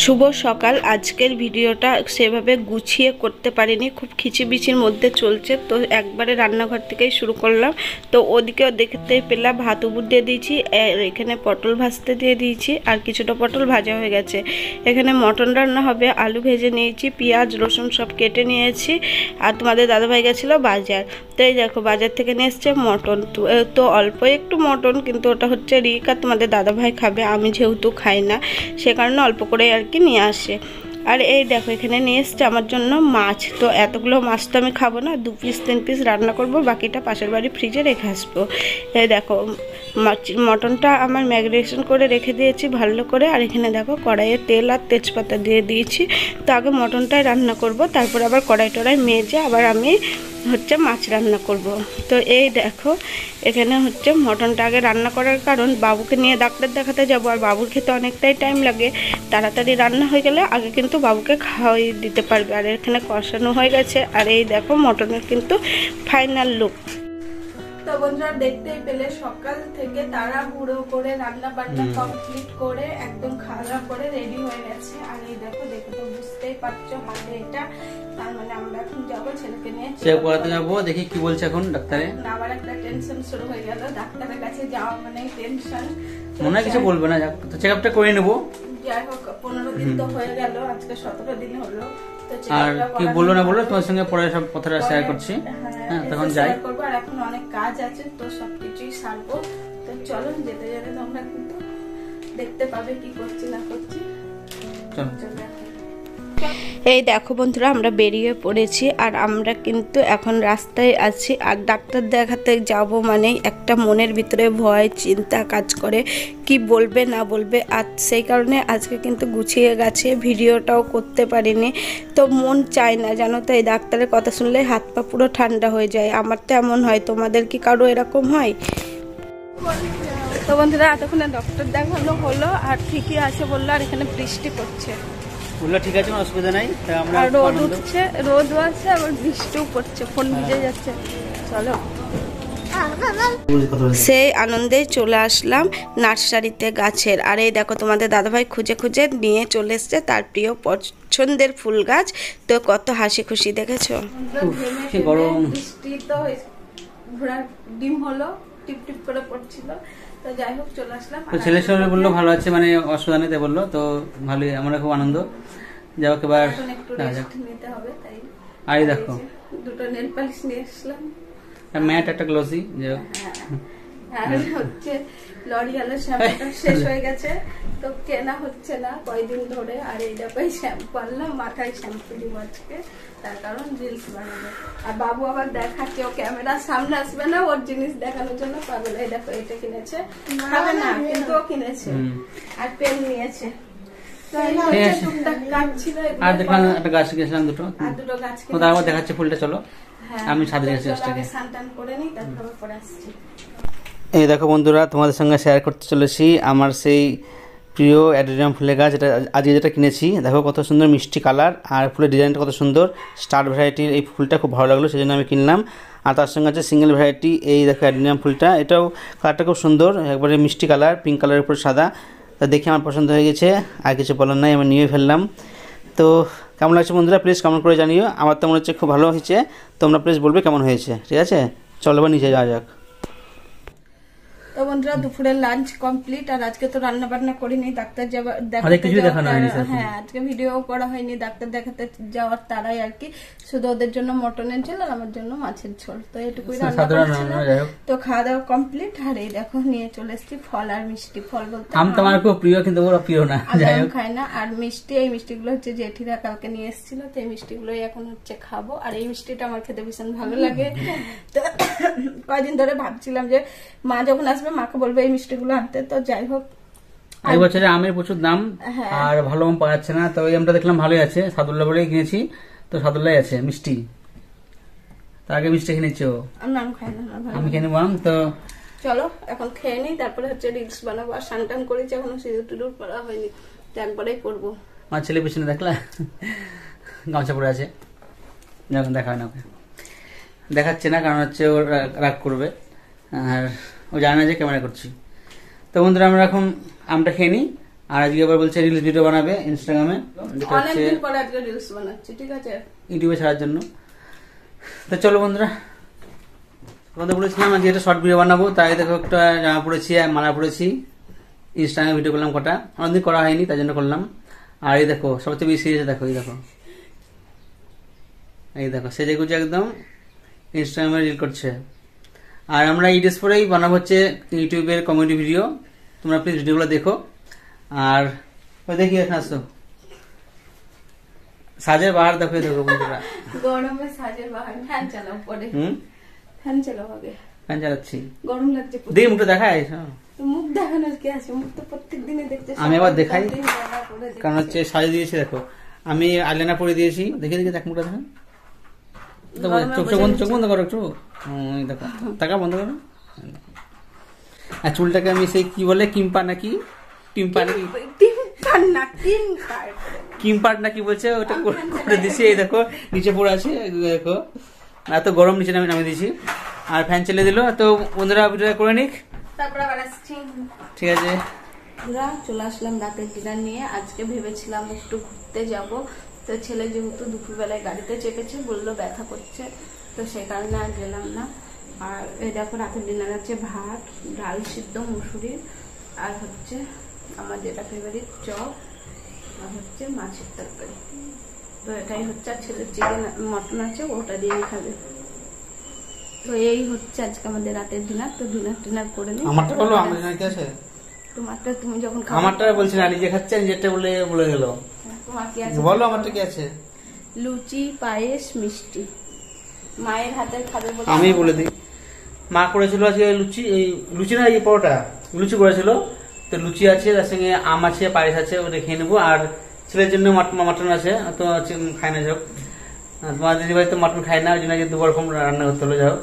শুভ সকাল। আজকের ভিডিওটা সেভাবে গুছিয়ে করতে পারিনি, খুব খিচিবিচির মধ্যে চলছে, তো একবারে রান্নাঘর থেকেই শুরু করলাম। তো ওদিকেও দেখতে পেলাম ভাত উবুর দিয়ে দিয়েছি, এখানে পটল ভাজতে দিয়ে দিয়েছি, আর কিছুটা পটল ভাজা হয়ে গেছে। এখানে মটন রান্না হবে, আলু ভেজে নিয়েছি, পেঁয়াজ রসুন সব কেটে নিয়েছি। আর তোমাদের দাদাভাই গেছিলো বাজার, তো এই দেখো বাজার থেকে নিয়ে এসছে মটন। তো অল্প একটু মটন, কিন্তু ওটা হচ্ছে রিক আর তোমাদের দাদাভাই খাবে, আমি যেহেতু খাই না সে কারণে অল্প করে আর কি নিয়ে আসে। আর এই দেখো এখানে নিয়ে এসছে আমার জন্য মাছ। তো এতগুলো মাছ তো আমি খাবো না, 2 পিস 3 পিস রান্না করব, বাকিটা পাশের বাড়ি ফ্রিজে রেখে আসবো। এই দেখো মটনটা আমার ম্যারিনেশন করে রেখে দিয়েছি ভালো করে। আর এখানে দেখো কড়াইয়ে তেল আর তেজপাতা দিয়ে দিয়েছি। তো আগে মটনটাই রান্না করব, তারপর আবার কড়াই টড়াই মেজে আবার আমি হচ্ছে মাছ রান্না করব। তো এই দেখো এখানে হচ্ছে মটনটা আগে রান্না করার কারণ বাবুকে নিয়ে ডাক্তার দেখাতে যাব, আর বাবুর খেতে অনেকটাই টাইম লাগে। তাড়াতাড়ি রান্না হয়ে গেলে আগে কিন্তু বাবুকে খাওয়াই দিতে পারবে। আর এখানে কষানো হয়ে গেছে। আর এই দেখো মটনের কিন্তু ফাইনাল লুক। তো বন্ধুরা দেখতেই পেলে সকাল থেকে তাড়াহুড়ো করে রান্না বান্না কমপ্লিট করে একদম খাওয়া দাওয়া করে রেডি হয়ে গেছে। আর এই দেখো দেখে তো বুঝতেই পারছো হাতে এটা, তার মানে আমরা এখন যাবো ছেলেকে নিয়ে চেক করাতে যাবো। দেখি কি বলছে এখন ডাক্তারে। আবার একটা টেনশন শুরু হয়ে গেল, ডাক্তারের কাছে যাওয়া মানে টেনশন, মনে হয় কিছু বলবে না, তো চেক আপটা করে নেবো। যাই হোক 15 দিন তো হয়ে গেল, আজকে 17 দিন হলো। আর কি বললো না বললো তোমার সঙ্গে পরে সব কথাটা শেয়ার করছি। হ্যাঁ তখন যাই করবো, আর এখন অনেক কাজ আছে তো সবকিছুই সারবো। তো চলো যেতে যেতে তোমরা কিন্তু দেখতে পাবে কি করছি না করছি। এই দেখো বন্ধুরা আমরা বেরিয়ে পড়েছি, আর আমরা কিন্তু এখন রাস্তায় আছি। আর ডাক্তার দেখাতে যাব মানে একটা মনের ভিতরে ভয় চিন্তা কাজ করে, কি বলবে না বলবে। আর সেই কারণে আজকে কিন্তু গুছিয়ে গেছে, ভিডিওটাও করতে পারিনি। তো মন চায় না জানো তো, এই ডাক্তারের কথা শুনলে হাত পা পুরো ঠান্ডা হয়ে যায়। আমার তো এমন হয়, তোমাদের কি কারো এরকম হয়? তো বন্ধুরা এতক্ষণে ডক্টর দেখানো হলো, আর ঠিকই আছে বললো। আর এখানে বৃষ্টি পড়ছে, বললো ঠিক আছে অসুবিধা নাই। আমরা রোদ উঠছে, রোদও আছে, আবার বৃষ্টিও পড়ছে, ফোন ভিজে যাচ্ছে। চলো সেই আনন্দেই চলে আসলাম নার্সারিতে গাছের। আর এই দেখো তোমাদের দাদাভাই খুঁজে খুঁজে নিয়ে চলে এসছে তার প্রিয় পছন্দের ফুল গাছ। তো কত হাসি খুশি দেখেছো। গরম বৃষ্টি তো ঘোড়ার ডিম হলো, টিপ টিপ করে পড়ছিল। তো যাই হোক চলে আসলাম। ছেলের শরীর বললো ভালো আছে, মানে অসুবিধা নেই বললো, তো ভালোই, আমরা খুব আনন্দ। যাই হোক এবার নিতে হবে, তাই আর দেখো দুটো নেল পালিশ নিয়ে আসলাম, ম্যাট একটা গ্লসি। আর হচ্ছে লরিয়ালের শ্যাম্পুটা শেষ হয়ে গেছে, তো কেনা হচ্ছে না কয়দিন ধরে। আর এই দেখো শ্যাম্পু আনলাম, মাথায় শ্যাম্পু দিব আজকে, তার কারণ রিলস বানাবো। আর বাবু আবার দেখাচ্ছে, ও ক্যামেরার সামনে আসবে না, ওর জিনিস দেখানোর জন্য পাগল। এই দেখো এটা কিনেছে, খাবে না কিন্তু ও কিনেছে। আর পেন নিয়েছে। আর দেখলাম একটা গাছ গেছিলাম, দুটো গাছ দেখাচ্ছে ফুলটা। চলো আমি ছাদে গেছি, এই দেখো বন্ধুরা তোমাদের সঙ্গে শেয়ার করতে চলেছি আমার সেই প্রিয় অ্যাডেনিয়াম ফুলের গাছ। এটা আজকে যেটা কিনেছি, দেখো কত সুন্দর মিষ্টি কালার, আর ফুলের ডিজাইনটা কত সুন্দর, স্টার ভ্যারাইটির। এই ফুলটা খুব ভালো লাগলো, সেই জন্য আমি কিনলাম। আর তার সঙ্গে আছে সিঙ্গেল ভ্যারাইটি, এই দেখো অ্যাডেনিয়াম ফুলটা, এটাও কালারটা খুব সুন্দর, একবারে মিষ্টি কালার, পিঙ্ক কালারের উপর সাদা। তা দেখে আমার পছন্দ হয়ে গেছে, আর কিছু বলার নাই, আমি নিয়ে ফেললাম। তো কেমন লাগছে বন্ধুরা প্লিজ কমেন্ট করে জানিও। আমার তো মনে হচ্ছে খুব ভালো হয়েছে, তোমরা প্লিজ বলবে কেমন হয়েছে। ঠিক আছে চলো এবার নিচে যাওয়া যাক। তো বন্ধুরা দুপুরের লাঞ্চ কমপ্লিট। আর আজকে তো রান্না বান্না করিনি, ডাক্তার হ্যাঁ আজকে ভিডিও করা হয়নি, ডাক্তার দেখাতে যাওয়ার তারাই আর কি। শুধু ওদের জন্য মটনের ঝোল আর আমার জন্য মাছের ঝোল, তো এটুকুই রান্না করেছিলাম। তো খাওয়া দাওয়া কমপ্লিট। আর এই দেখো নিয়ে চলে এসেছি ফল আর মিষ্টি। ফল বলতে আম তোমার খুব প্রিয়, কিন্তু ওরা প্রিয় না, আম খাই না। আর মিষ্টি, এই মিষ্টিগুলো হচ্ছে জেঠিরা কালকে নিয়ে এসেছিল, তো এই মিষ্টিগুলোই এখন হচ্ছে খাবো। আর এই মিষ্টিটা আমার খেতে ভীষণ ভালো লাগে। তো কয়দিন ধরে ভাবছিলাম যে মা যখন আসবে মাকে বলবো এই মিষ্টিগুলো আনতে। তো যাই হোক এই বছরে আমের প্রচুর দাম, আর ভালো আম পাওয়া যাচ্ছে না। তো এই আমটা দেখলাম ভালোই আছে, সাদুল্লাহ বলেই কিনেছি, তো সাদুল্লাহ আছে মিষ্টি। তার আগে মিষ্টি কিনেছি, আমি খেয়ে নেবো আম। তো চলো এখন খেয়ে নিই, তারপরে হচ্ছে রিলস বানাবো। আর সানটান করেছি, এখনো সিঁদুর টিঁদুর পরা হয়নি, একবারেই করবো। আমার ছেলে পিছনে দেখলা গামছা পরে আছে, যখন দেখা হয় না ওকে দেখাচ্ছে না, কারণ হচ্ছে ও রাগ করবে, আর ও জানে না যে ক্যামেরা করছি। তো বন্ধুরা আমরা এখন আমটা খেয়ে নিই, আর আজকে আবার বলছে রিলস ভিডিও বানাবে ইনস্টাগ্রামে, অনেকদিন পরে আজকে রিলস বানাচ্ছি, ঠিক আছে, ইউটিউবে ছাড়ার জন্য। তো চলো বন্ধুরা, তোমাদের বলেছিলাম আজকে একটা শর্ট ভিডিও বানাবো, তাই দেখো একটা জামা পরেছি আর মালা পরেছি, ইনস্টাগ্রামে ভিডিও করলাম কটা, অনেকদিন করা হয়নি তাই জন্য করলাম। আর এই দেখো সবচেয়ে বেশি সিরিয়াস, দেখো এই দেখো সেজে গুজে একদম ইনস্টাগ্রামে রিল করছে। আর আমরা এই ড্রেস পরেই বানাবো হচ্ছে ইউটিউবের কমেডি ভিডিও, তোমরা প্লিজ ভিডিওগুলো দেখো। আর দেখি এখানে আসো, সাজের বাহার দেখো, দেখো বন্ধুরা, গরমে সাজের বাহার। ফ্যান চালাও পরে, ফ্যান চালাও আগে। ফ্যান চালাচ্ছি, গরম লাগছে। দেখি মুখটা দেখায়, মুখ দেখানোর কি আছে, মুখ তো প্রত্যেক দিনে দেখতে। আমি আবার দেখাই, কারণ হচ্ছে সাজে দিয়েছি। দেখো আমি আইলাইনার পরে দিয়েছি, দেখে দেখে দেখ মুখটা দেখা, চোখ বন্ধ করো একটু, দেখো টাকা বন্ধ করো। আর চুলটাকে আমি সেই কি বলে কিম্পার নাকি কিম্পার নাকি বলছে, ওটা করে দিছি। এই দেখো নিচে পড়ে আছে, দেখো এত গরম নিচে নামিয়ে দিয়েছি। আর ফ্যান চলে দিল। তো বন্ধুরা ভিডিও করে নিক, তারপর আবার আসছি, ঠিক আছে। চলে আসলাম রাতের ডিনার নিয়ে। আজকে ভেবেছিলাম একটু ঘুরতে যাব, তো ছেলে যেহেতু দুপুরবেলায় গাড়িতে চেপেছে, বললো ব্যথা করছে, তো সেই কারণে আর গেলাম না। আর এই দেখো রাতের ডিনার আছে ভাত, ডাল সিদ্ধ মুসুরির, আর হচ্ছে আমার যেটা ফেভারিট চপ, আর হচ্ছে মাছের তরকারি। তো এটাই হচ্ছে, আর ছেলের চিকেন মটন আছে, ওটা দিয়েই খাবে। তো এই হচ্ছে আজকে আমাদের রাতের ডিনার। তো ডিনার করে নিই। আমারটা বলো, আমার কি আছে তোমারটা তুমি যখন আমারটা বলছি না, নিজে খাচ্ছে, নিজেরটা বলে গেল। তোমার কি আছে বলো, আমারটা কি আছে? লুচি, পায়েস, মিষ্টি। মায়ের হাতের খাবে বলে আমি বলে দিই, মা করেছিল আজকে লুচি, এই লুচি না এই পরোটা, লুচি করেছিল। তো লুচি আছে, তার সঙ্গে আম আছে, পায়েস আছে, ওটা খেয়ে নেবো। আর ছেলের জন্য মটন আছে, তো খায় না যাও। তোমার দিদিভাই তো মটন খায় না, ওই জন্য দু রকম রান্না করতে হলো, যাও।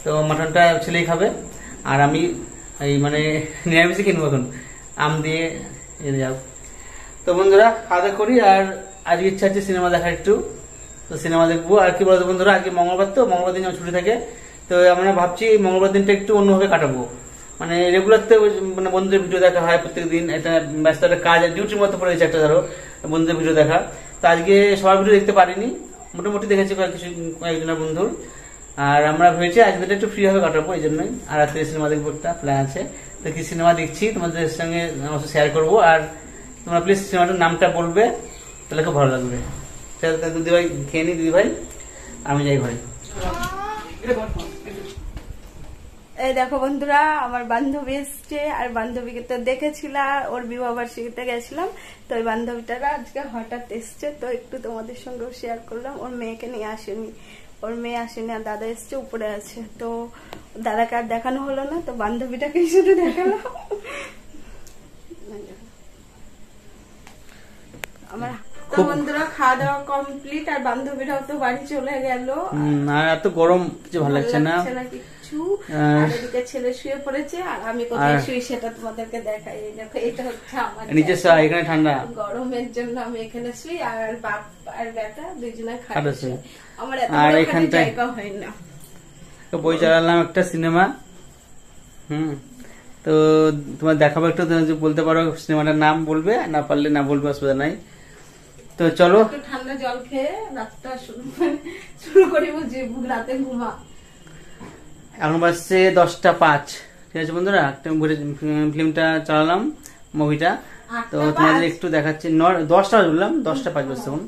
তো মটনটা ছেলেই খাবে, আর আমি এই মানে নিরামিষই কিনবো এখন, আম দিয়ে যাও। তো বন্ধুরা খাওয়া দাওয়া করি। আর আজকে ইচ্ছা আছে সিনেমা দেখার একটু, তো সিনেমা দেখবো। আর কি বলতো বন্ধুরা, আজকে মঙ্গলবার, তো মঙ্গলবার দিন ছুটি থাকে। তো আমরা ভাবছি মঙ্গলবার দিনটা একটু অন্যভাবে কাটাবো। মানে রেগুলার তো মানে বন্ধুদের ভিডিও দেখা হয় প্রত্যেক দিন, এটা ব্যস্ত একটা কাজ, ডিউটির মতো পড়ে গেছে একটা, ধরো বন্ধুদের ভিডিও দেখা। তো আজকে সবার ভিডিও দেখতে পারিনি, মোটামুটি দেখেছি কয়েকজনের বন্ধুর। আর আমরা ভেবেছি আজকে একটু ফ্রি ভাবে কাটাবো, এই জন্যই। আর রাত্রে সিনেমা দেখবো, একটা প্ল্যান আছে। তো কি সিনেমা দেখছি তোমাদের সঙ্গে শেয়ার করবো। আর তোমরা প্লিজ সিনেমাটার নামটা বলবে, তাহলে খুব ভালো লাগবে। দিদিভাই খেয়ে নি, দিদিভাই আমি যাই ঘরে। এই দেখো বন্ধুরা, আমার বান্ধবী এসছে, আর বান্ধবীকে তো দেখেছিলাম, ওর বিবাহ বার্ষিকীতে গেছিলাম। তো ওই বান্ধবীটারা আজকে হঠাৎ এসছে, তো একটু তোমাদের সঙ্গেও শেয়ার করলাম। ওর মেয়েকে নিয়ে আসেনি, ওর মেয়ে আসেনি, আর দাদা এসছে, উপরে আছে। তো দাদাকে আর দেখানো হলো না, তো বান্ধবীটাকে শুধু দেখালো। আমার তো বন্ধুরা খাওয়া দাওয়া কমপ্লিট, আর বান্ধবীরাও তো বাড়ি চলে গেল। এত গরম কিছু ভালো লাগছে না কিছু। আর এদিকে ছেলে শুয়ে পড়েছে, আর আমি কোথায় শুই সেটা তোমাদেরকে দেখাই। এই দেখো, এটা হচ্ছে আমার নিচে এখানে ঠান্ডা, গরমের জন্য আমি এখানে শুই, আর বাপ আর বেটা দুইজনে খাটে শুই। আমার এত জায়গা হয় না। তো বই চালালাম একটা সিনেমা, তো তোমার দেখাবো একটু, বলতে পারো সিনেমাটার নাম, বলবে না পারলে না বলবে, অসুবিধা নাই। তো চলো ঠান্ডা জল খেয়ে রাতটা শুরু করি, বুঝি রাতে ঘুমা। এখন বাজছে 10:05, ঠিক আছে বন্ধুরা, একটা ফিল্মটা চালালাম, মুভিটা। তো তোমাদের একটু দেখাচ্ছি। 10টা বললাম, 10:05 বাজছে এখন।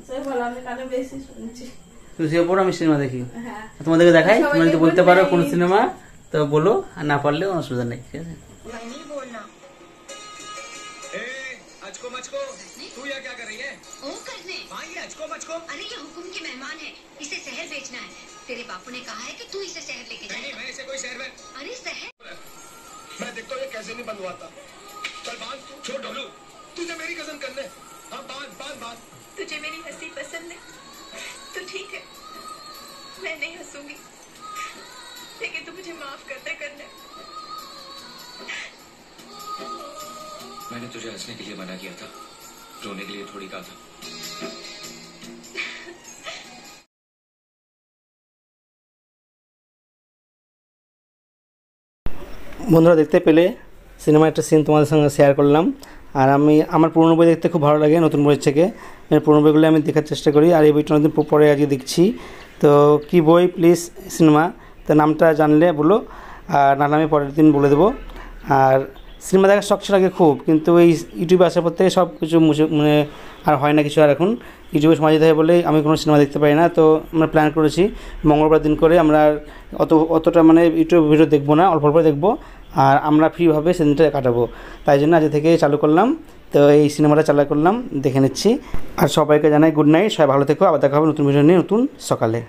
আমি সিনেমা দেখি, তোমাদেরকে দেখাই। তোমরা যদি বলতে পারো কোন সিনেমা তো বলো, আর না পারলেও অসুবিধা নেই, ঠিক আছে। तू यहाँ क्या कर रही है? ओ करने। हाँ ये अचको मचको। अरे ये हुकुम की मेहमान है, इसे शहर बेचना है। तेरे बापू ने कहा है कि तू इसे शहर लेके जाएगा। नहीं, मैं इसे कोई शहर में। अरे शहर। मैं देखता हूँ ये कैसे नहीं बंधवाता। चल बांध, छोड़ ढोलू। तुझे मेरी कसम करने। हाँ बांध बांध बांध। तुझे मेरी हंसी पसंद है तो ठीक है, मैं नहीं हंसूंगी, लेकिन तू मुझे माफ करते करने। मैंने तुझे हंसने के लिए मना किया था, रोने के लिए थोड़ी कहा था। বন্ধুরা দেখতে পেলে সিনেমা একটা সিন তোমাদের সঙ্গে শেয়ার করলাম। আর আমি আমার পুরনো বই দেখতে খুব ভালো লাগে নতুন বইয়ের থেকে। পুরনো বইগুলো আমি দেখার চেষ্টা করি, আর এই বইটা অনেকদিন পরে আজকে দেখছি। তো কী বই প্লিজ সিনেমা, তো নামটা জানলে বলো, আর নাহলে আমি পরের দিন বলে দেবো। আর সিনেমা দেখার শখ ছিল আগে খুব, কিন্তু এই ইউটিউবে আসার পর থেকে সব কিছু মানে আর হয় না কিছু। আর এখন ইউটিউবে সময় দিতে হয় বলেই আমি কোনো সিনেমা দেখতে পারি না। তো আমরা প্ল্যান করেছি মঙ্গলবার দিন করে আমরা অতটা মানে ইউটিউব ভিডিও দেখবো না, অল্প অল্প দেখবো, আর আমরা ফ্রিভাবে সেদিনটা কাটাবো। তাই জন্য আজ থেকে চালু করলাম, তো এই সিনেমাটা চালু করলাম, দেখে নিচ্ছি। আর সবাইকে জানাই গুড নাইট, সবাই ভালো থেকো, আবার দেখা হবে নতুন ভিডিও নিয়ে নতুন সকালে।